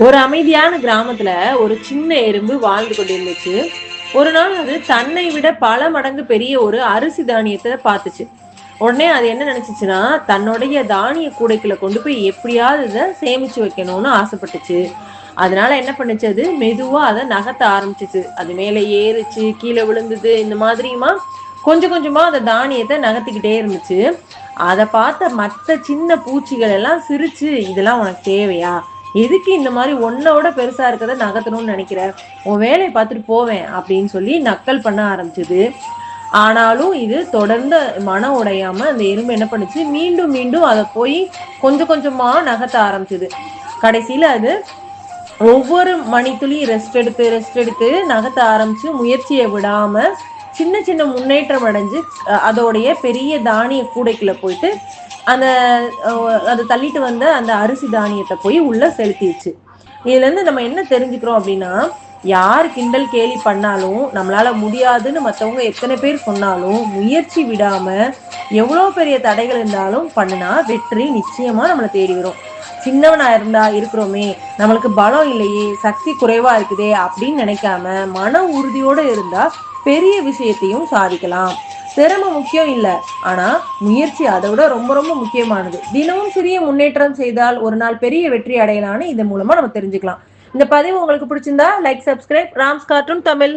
ஒரு அமைதியான கிராமத்துல ஒரு சின்ன எறும்பு வாழ்ந்து கொண்டிருந்துச்சு. ஒரு நாள் அது தன்னை விட பல மடங்கு பெரிய ஒரு அரிசி தானியத்தை பார்த்துச்சு. உடனே அது என்ன நினைச்சுச்சுன்னா, தன்னுடைய தானிய கூடைக்குள்ள கொண்டு போய் எப்படியாவது இதை சேமிச்சு வைக்கணும்னு ஆசைப்பட்டுச்சு. அதனால என்ன பண்ணுச்சு, அது மெதுவா அதை நகர்த்த ஆரம்பிச்சுச்சு. அது மேலே ஏறுச்சு, கீழே விழுந்தது, இந்த மாதிரியுமா கொஞ்சம் கொஞ்சமா அந்த தானியத்தை நகர்த்திக்கிட்டே இருந்துச்சு. அதை பார்த்த மற்ற சின்ன பூச்சிகள் எல்லாம் சிரிச்சு, இதெல்லாம் உனக்கு தேவையா, எதுக்கு இந்த மாதிரி ஒன்னோட பெருசா இருக்கதை நகர்த்தணும்னு நினைக்கிற, உன் வேலையை பார்த்துட்டு போவேன் அப்படின்னு சொல்லி நக்கல் பண்ண ஆரம்பிச்சது. ஆனாலும் இது தொடர்ந்து மனம் உடையாம அந்த எறும்பு என்ன பண்ணுச்சு, மீண்டும் மீண்டும் அதை போய் கொஞ்சம் கொஞ்சமா நகர்த்த ஆரம்பிச்சது. கடைசியில அது ஒவ்வொரு மணித்துளி ரெஸ்ட் எடுத்து நகர்த்த ஆரம்பிச்சு முயற்சியை விடாம சின்ன சின்ன முன்னேற்றம் அடைஞ்சு அதோடைய பெரிய தானிய கூடைக்குள்ள போயிட்டு அந்த அதை தள்ளிட்டு வந்த அந்த அரிசி தானியத்தை போய் உள்ள செலுத்திடுச்சு. இதுல இருந்து நம்ம என்ன தெரிஞ்சுக்கிறோம் அப்படின்னா, யார் கிண்டல் கேலி பண்ணாலும், நம்மளால முடியாதுன்னு மற்றவங்க எத்தனை பேர் சொன்னாலும் முயற்சி விடாம எவ்வளவு பெரிய தடைகள் இருந்தாலும் பண்ணுனா வெற்றி நிச்சயமா நம்மளை தேடி வரும். சின்னவனா இருந்தா இருக்கிறோமே, நம்மளுக்கு பலம் இல்லையே, சக்தி குறைவா இருக்குதே அப்படின்னு நினைக்காம மன உறுதியோட இருந்தா பெரிய விஷயத்தையும் சாதிக்கலாம். திறமை முக்கியம் இல்ல, ஆனா முயற்சி அதை விட ரொம்ப ரொம்ப முக்கியமானது. தினமும் சிறிய முன்னேற்றம் செய்தால் ஒரு நாள் பெரிய வெற்றி அடையலாம்னு இதன் மூலமா நம்ம தெரிஞ்சுக்கலாம். இந்த பதிவு உங்களுக்கு பிடிச்சிருந்தா like, subscribe. Rams cartoon Tamil.